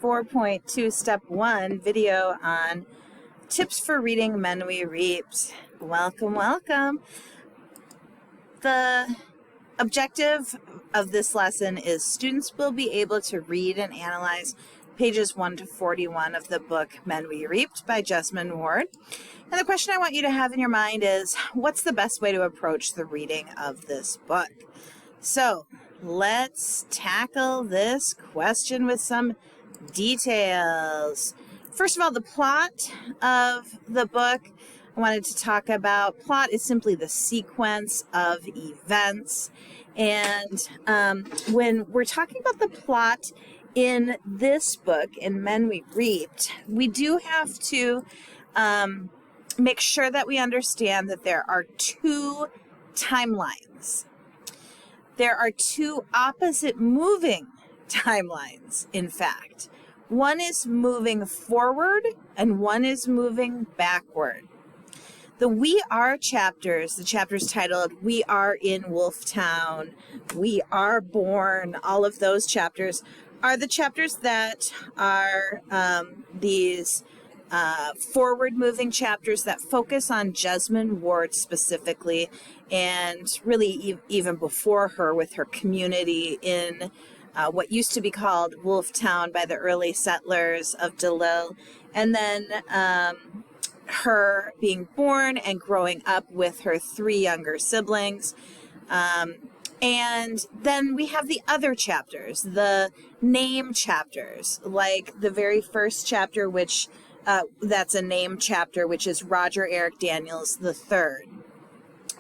4.2 Step 1 video on tips for reading Men We Reaped. Welcome, welcome. The objective of this lesson is students will be able to read and analyze pages 1 to 41 of the book Men We Reaped by Jesmyn Ward. And the question I want you to have in your mind is, what's the best way to approach the reading of this book? So let's tackle this question with some details. First of all, the plot of the book I wanted to talk about. Plot is simply the sequence of events. And when we're talking about the plot in this book, in Men We Reaped, we do have to make sure that we understand that there are two timelines. There are two opposite moving timelines, in fact. One is moving forward and one is moving backward. The We Are chapters, the chapters titled We Are in Wolftown, We Are Born, all of those chapters are the chapters that are these forward-moving chapters that focus on Jesmyn Ward specifically, and really even before her with her community in what used to be called Wolftown by the early settlers of DeLisle, and then her being born and growing up with her three younger siblings. And then we have the other chapters, the name chapters, like the very first chapter, which that's a name chapter, which is Roger Eric Daniels III.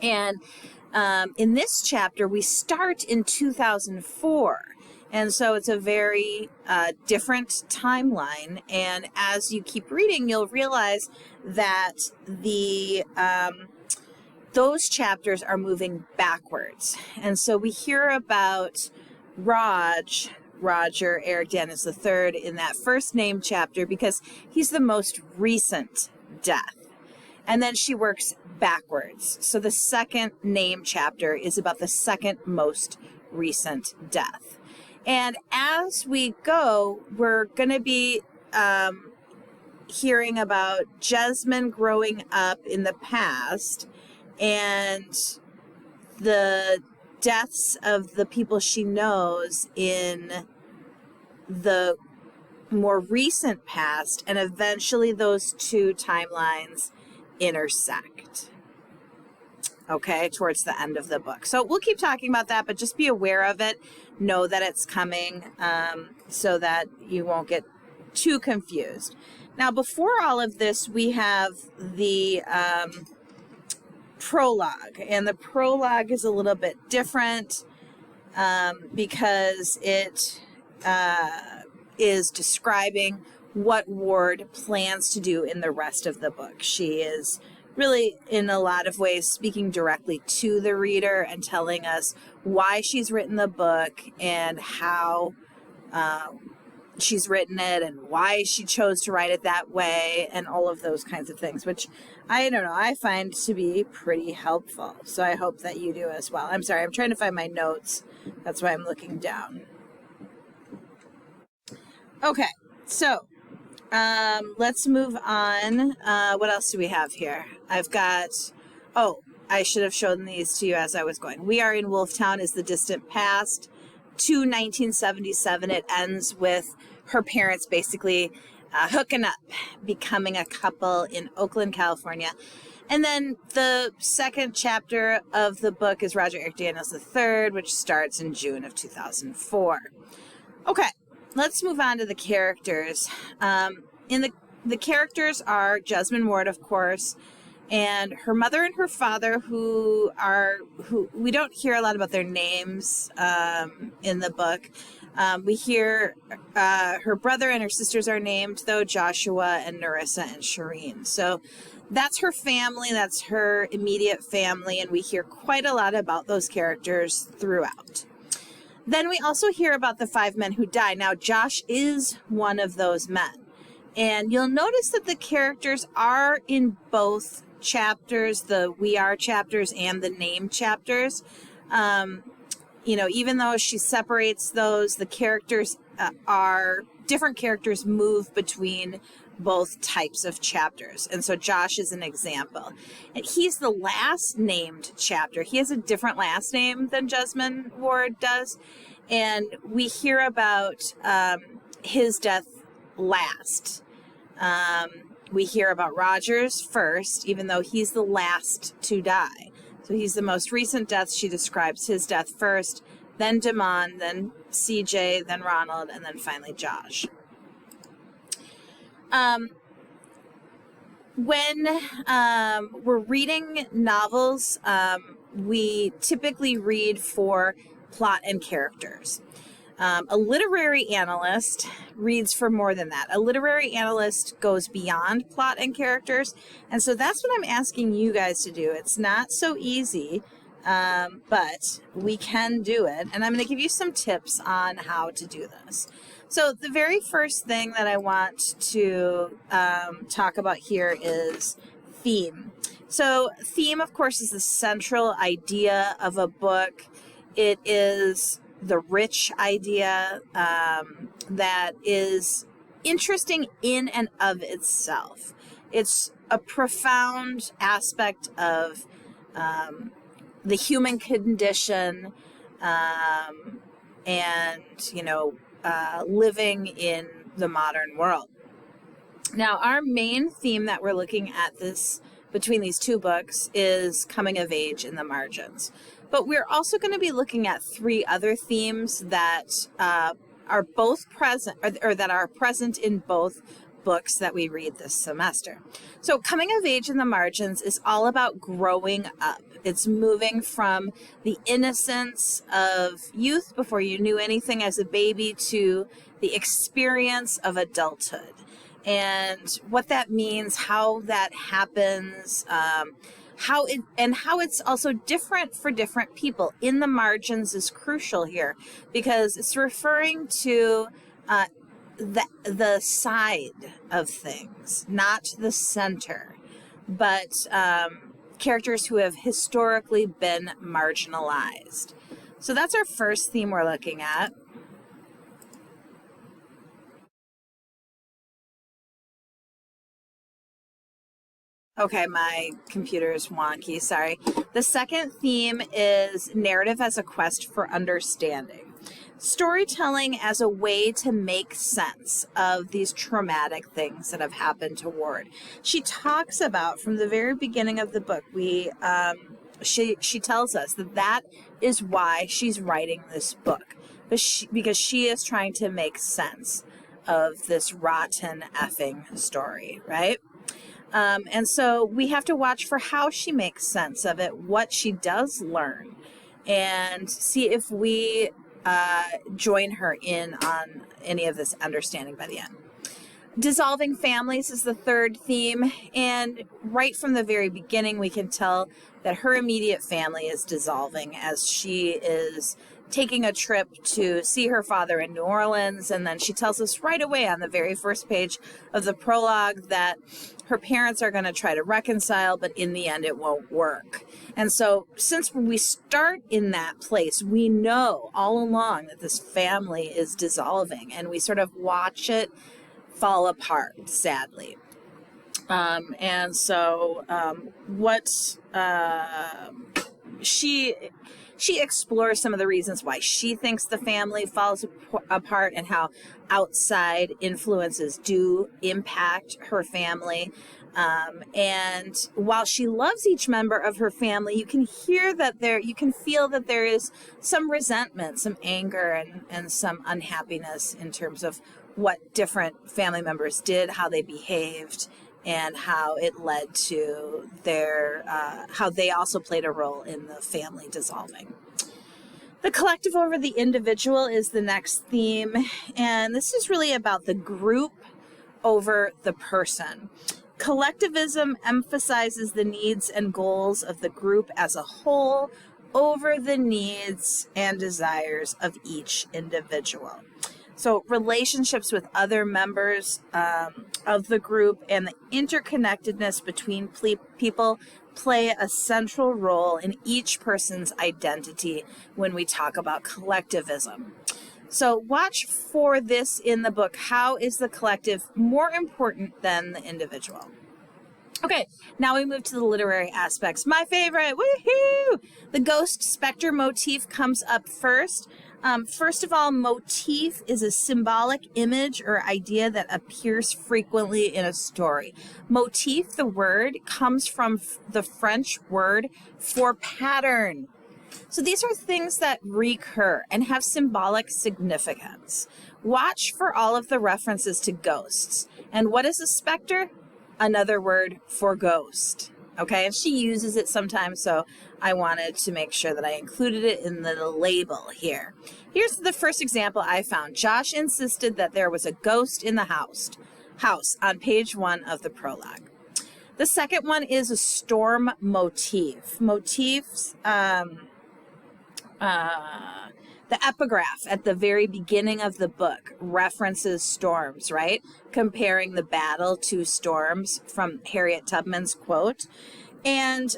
And in this chapter, we start in 2004. And so it's a very different timeline. And as you keep reading, you'll realize that the those chapters are moving backwards. And so we hear about Roger Eric Daniels III in that first name chapter because he's the most recent death. And then she works backwards. So the second name chapter is about the second most recent death. And as we go, we're going to be hearing about Jesmyn growing up in the past and the deaths of the people she knows in the more recent past, and eventually those two timelines intersect. Okay, towards the end of the book. So we'll keep talking about that, but just be aware of it. Know that it's coming so that you won't get too confused. Now, before all of this, we have the prologue. And the prologue is a little bit different because it is describing what Ward plans to do in the rest of the book. She is really, in a lot of ways, speaking directly to the reader and telling us why she's written the book and how she's written it and why she chose to write it that way and all of those kinds of things, which I find to be pretty helpful. So I hope that you do as well. I'm sorry, I'm trying to find my notes. That's why I'm looking down. Okay, so let's move on. What else do we have here? I've got, I should have shown these to you as I was going. We Are in Wolftown is the distant past to 1977. It ends with her parents basically hooking up, becoming a couple in Oakland, California. And then the second chapter of the book is Roger Eric Daniels III, which starts in June of 2004. Okay, let's move on to the characters. The characters are Jesmyn Ward, of course, and her mother and her father, who we don't hear a lot about their names in the book. We hear her brother and her sisters are named, though, Joshua and Narissa and Shireen. So that's her family, that's her immediate family, and we hear quite a lot about those characters throughout. Then we also hear about the 5 men who died. Now, Josh is one of those men. And you'll notice that the characters are in both chapters, the We Are chapters and the name chapters. Even though she separates those, the characters are different characters move between both types of chapters. And so Josh is an example. And he's the last named chapter. He has a different last name than Jesmond Ward does. And we hear about his death last. We hear about Rogers first, even though he's the last to die. So he's the most recent death. She describes his death first, then Damon, then CJ, then Ronald, and then finally Josh. When we're reading novels, we typically read for plot and characters. A literary analyst reads for more than that. A literary analyst goes beyond plot and characters. And so that's what I'm asking you guys to do. It's not so easy, but we can do it. And I'm going to give you some tips on how to do this. So the very first thing that I want to talk about here is theme. So theme, of course, is the central idea of a book. It is the rich idea that is interesting in and of itself. It's a profound aspect of the human condition and, living in the modern world. Now, our main theme that we're looking at between these two books is coming of age in the margins. But we're also going to be looking at three other themes that are both present, or that are present in both books that we read this semester. So coming of age in the margins is all about growing up. It's moving from the innocence of youth before you knew anything as a baby to the experience of adulthood. And what that means, how that happens, how it's also different for different people. In the margins is crucial here because it's referring to the side of things, not the center, but characters who have historically been marginalized. So that's our first theme we're looking at. Okay, my computer is wonky, sorry. The second theme is narrative as a quest for understanding. Storytelling as a way to make sense of these traumatic things that have happened to Ward. She talks about, from the very beginning of the book, she tells us that is why she's writing this book, because she is trying to make sense of this rotten effing story, right? And so we have to watch for how she makes sense of it, what she does learn, and see if we join her in on any of this understanding by the end. Dissolving families is the third theme, and right from the very beginning we can tell that her immediate family is dissolving as she is taking a trip to see her father in New Orleans, and then she tells us right away on the very first page of the prologue that her parents are going to try to reconcile, but in the end it won't work. And so since we start in that place, we know all along that this family is dissolving, and we sort of watch it fall apart, sadly. And so she explores some of the reasons why she thinks the family falls apart and how outside influences do impact her family. And while she loves each member of her family, you can feel that there is some resentment, some anger, and some unhappiness in terms of what different family members did, how they behaved, and how it led to how they also played a role in the family dissolving. The collective over the individual is the next theme, and this is really about the group over the person. Collectivism emphasizes the needs and goals of the group as a whole over the needs and desires of each individual. So relationships with other members of the group and the interconnectedness between people play a central role in each person's identity when we talk about collectivism. So watch for this in the book. How is the collective more important than the individual? Okay, now we move to the literary aspects. My favorite, woohoo! The ghost specter motif comes up first. First of all, motif is a symbolic image or idea that appears frequently in a story. Motif, the word, comes from the French word for pattern. So these are things that recur and have symbolic significance. Watch for all of the references to ghosts. And what is a specter? Another word for ghost. Okay, and she uses it sometimes, so I wanted to make sure that I included it in the label here. Here's the first example I found. Josh insisted that there was a ghost in the house on page 1 of the prologue. The second one is a storm motif. Motifs, the epigraph at the very beginning of the book references storms, right? Comparing the battle to storms from Harriet Tubman's quote. And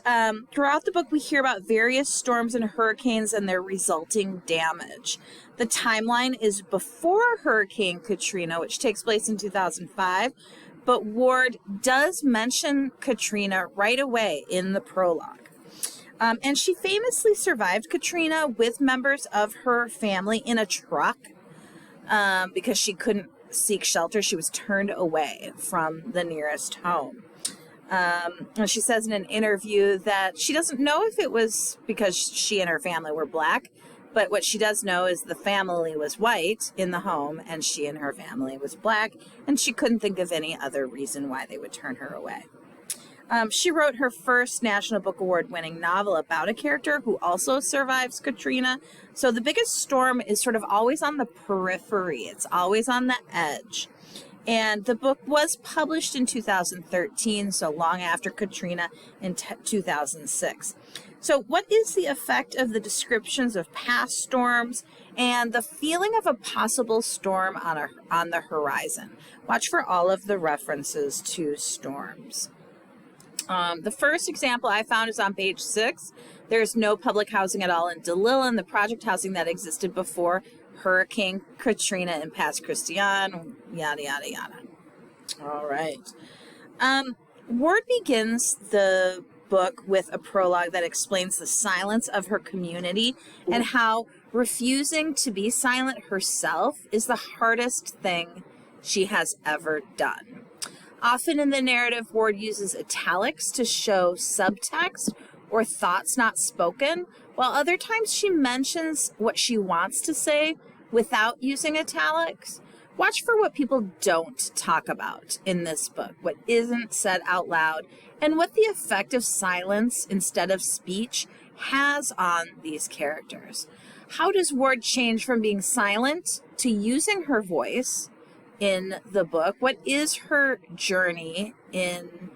throughout the book, we hear about various storms and hurricanes and their resulting damage. The timeline is before Hurricane Katrina, which takes place in 2005, but Ward does mention Katrina right away in the prologue. And she famously survived Katrina with members of her family in a truck because she couldn't seek shelter. She was turned away from the nearest home. And she says in an interview that she doesn't know if it was because she and her family were black, but what she does know is the family was white in the home and she and her family was black, and she couldn't think of any other reason why they would turn her away. She wrote her first National Book Award winning novel about a character who also survives Katrina. So the biggest storm is sort of always on the periphery. It's always on the edge. And the book was published in 2013, so long after Katrina in 2006. So what is the effect of the descriptions of past storms and the feeling of a possible storm on the horizon? Watch for all of the references to storms. The first example I found is on page 6. There's no public housing at all in DeLillian, the project housing that existed before Hurricane Katrina and Pass Christian, yada, yada, yada. All right. Ward begins the book with a prologue that explains the silence of her community and how refusing to be silent herself is the hardest thing she has ever done. Often in the narrative, Ward uses italics to show subtext or thoughts not spoken, while other times she mentions what she wants to say without using italics. Watch for what people don't talk about in this book, what isn't said out loud, and what the effect of silence instead of speech has on these characters. How does Ward change from being silent to using her voice in the book? What is her journey in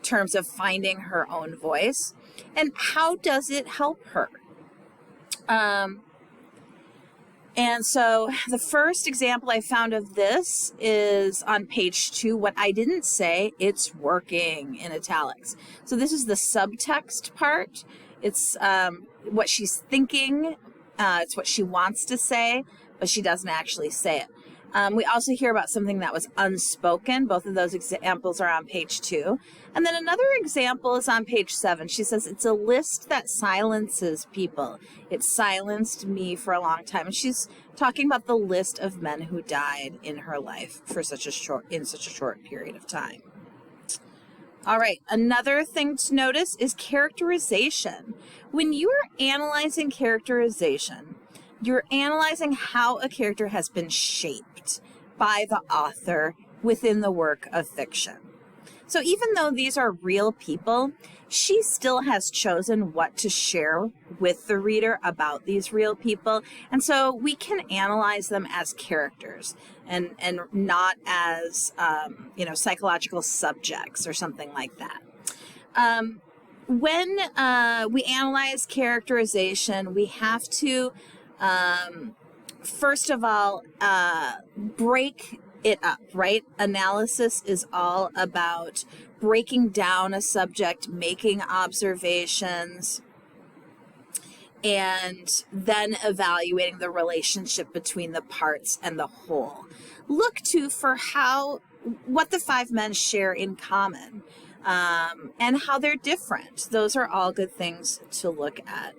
terms of finding her own voice, and how does it help her? And so the first example I found of this is on page 2. What I didn't say, it's working, in italics. So this is the subtext part. It's what she's thinking. It's what she wants to say, but she doesn't actually say it. We also hear about something that was unspoken. Both of those examples are on page 2. And then another example is on page 7. She says, it's a list that silences people. It silenced me for a long time. And she's talking about the list of men who died in her life for such a short period of time. All right, another thing to notice is characterization. When you are analyzing characterization, you're analyzing how a character has been shaped by the author within the work of fiction. So even though these are real people, she still has chosen what to share with the reader about these real people. And so we can analyze them as characters and not as, psychological subjects or something like that. When we analyze characterization, we have to first of all, break it up, right? Analysis is all about breaking down a subject, making observations, and then evaluating the relationship between the parts and the whole. Look to for what the five men share in common, and how they're different. Those are all good things to look at.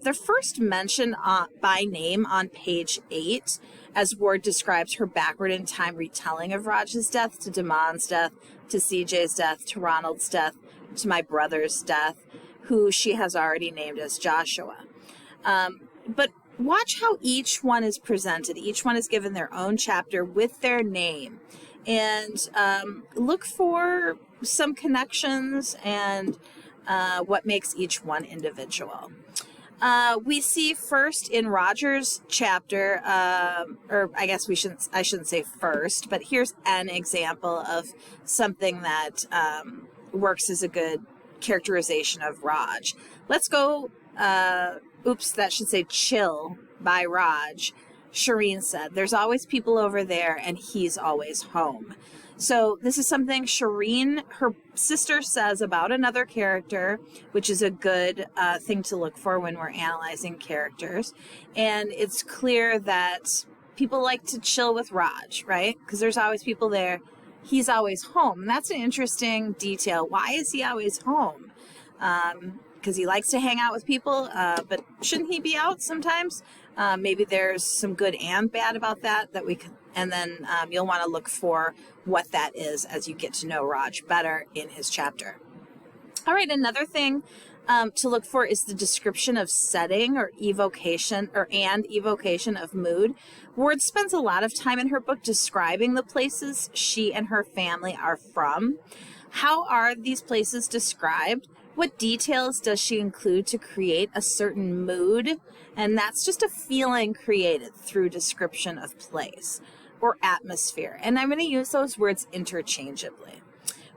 They're first mentioned by name on page 8, as Ward describes her backward in time retelling of Raj's death, to Damon's death, to CJ's death, to Ronald's death, to my brother's death, who she has already named as Joshua. But watch how each one is presented. Each one is given their own chapter with their name. And look for some connections and what makes each one individual. We see first in Roger's chapter, or I guess I shouldn't say first, but here's an example of something that works as a good characterization of Raj. Let's go, that should say Chill by Raj. Shireen said, "There's always people over there and he's always home." So this is something Shireen, her sister, says about another character, which is a good thing to look for when we're analyzing characters. And it's clear that people like to chill with Raj, right? Because there's always people there. He's always home. And that's an interesting detail. Why is he always home? Because he likes to hang out with people, but shouldn't he be out sometimes? Maybe there's some good and bad about that we can, and then you'll want to look for what that is as you get to know Raj better in his chapter. All right, another thing to look for is the description of setting or evocation of mood. Ward spends a lot of time in her book describing the places she and her family are from. How are these places described? What details does she include to create a certain mood? And that's just a feeling created through description of place or atmosphere. And I'm going to use those words interchangeably.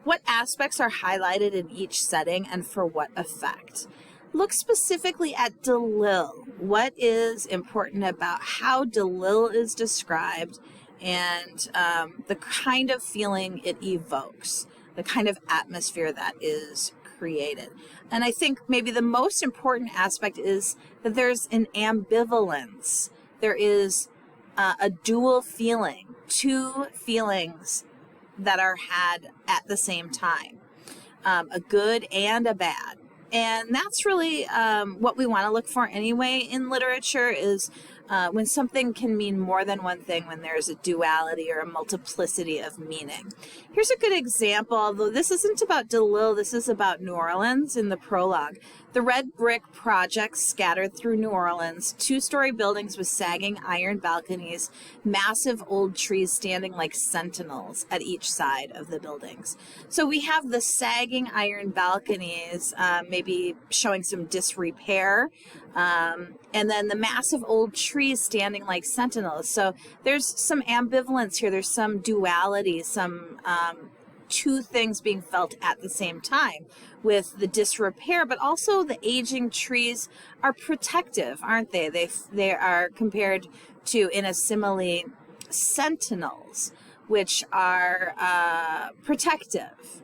What aspects are highlighted in each setting and for what effect? Look specifically at Dalil. What is important about how Dalil is described and the kind of feeling it evokes, the kind of atmosphere that is created. And I think maybe the most important aspect is that there's an ambivalence. There is a dual feeling, two feelings that are had at the same time, a good and a bad. And that's really what we want to look for anyway in literature is when something can mean more than one thing, when there's a duality or a multiplicity of meaning. Here's a good example, although this isn't about Dalil, this is about New Orleans in the prologue. The red brick projects scattered through New Orleans, two-story buildings with sagging iron balconies, massive old trees standing like sentinels at each side of the buildings. So we have the sagging iron balconies, maybe showing some disrepair, and then the massive old trees standing like sentinels. So there's some ambivalence here. There's some duality, some two things being felt at the same time with the disrepair, but also the aging trees are protective, aren't they? They are compared to, in a simile, sentinels, which are protective.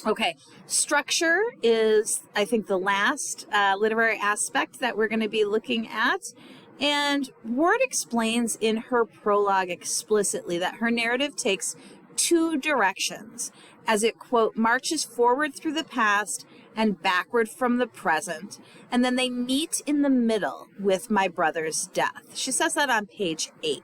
Okay, structure is, I think, the last literary aspect that we're going to be looking at. And Ward explains in her prologue explicitly that her narrative takes two directions as it, quote, marches forward through the past and backward from the present, and then they meet in the middle with my brother's death. She says that on page 8.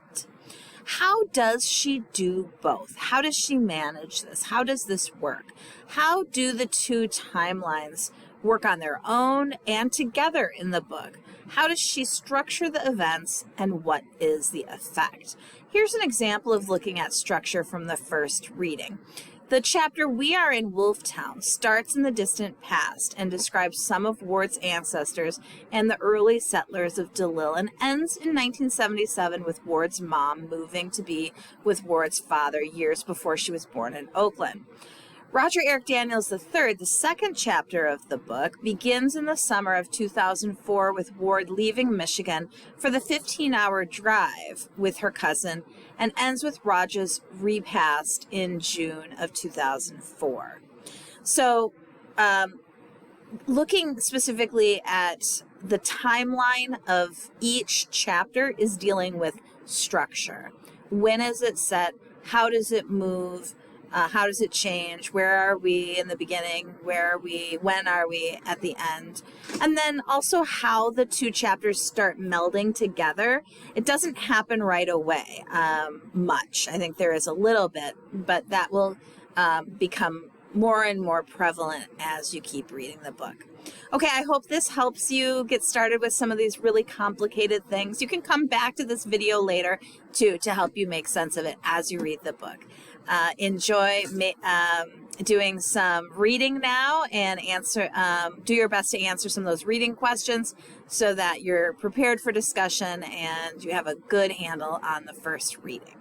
How does she do both? How does she manage this? How does this work? How do the two timelines work on their own and together in the book? How does she structure the events and what is the effect? Here's an example of looking at structure from the first reading. The chapter We Are in Wolftown starts in the distant past and describes some of Ward's ancestors and the early settlers of Dalil and ends in 1977 with Ward's mom moving to be with Ward's father years before she was born in Oakland. Roger Eric Daniels III, the second chapter of the book, begins in the summer of 2004 with Ward leaving Michigan for the 15-hour drive with her cousin and ends with Roger's repast in June of 2004. So looking specifically at the timeline of each chapter is dealing with structure. When is it set? How does it move? How does it change? Where are we in the beginning? Where are we? When are we at the end? And then also how the two chapters start melding together. It doesn't happen right away much. I think there is a little bit, but that will become more and more prevalent as you keep reading the book. Okay, I hope this helps you get started with some of these really complicated things. You can come back to this video later too to help you make sense of it as you read the book. Enjoy doing some reading now and do your best to answer some of those reading questions so that you're prepared for discussion and you have a good handle on the first reading.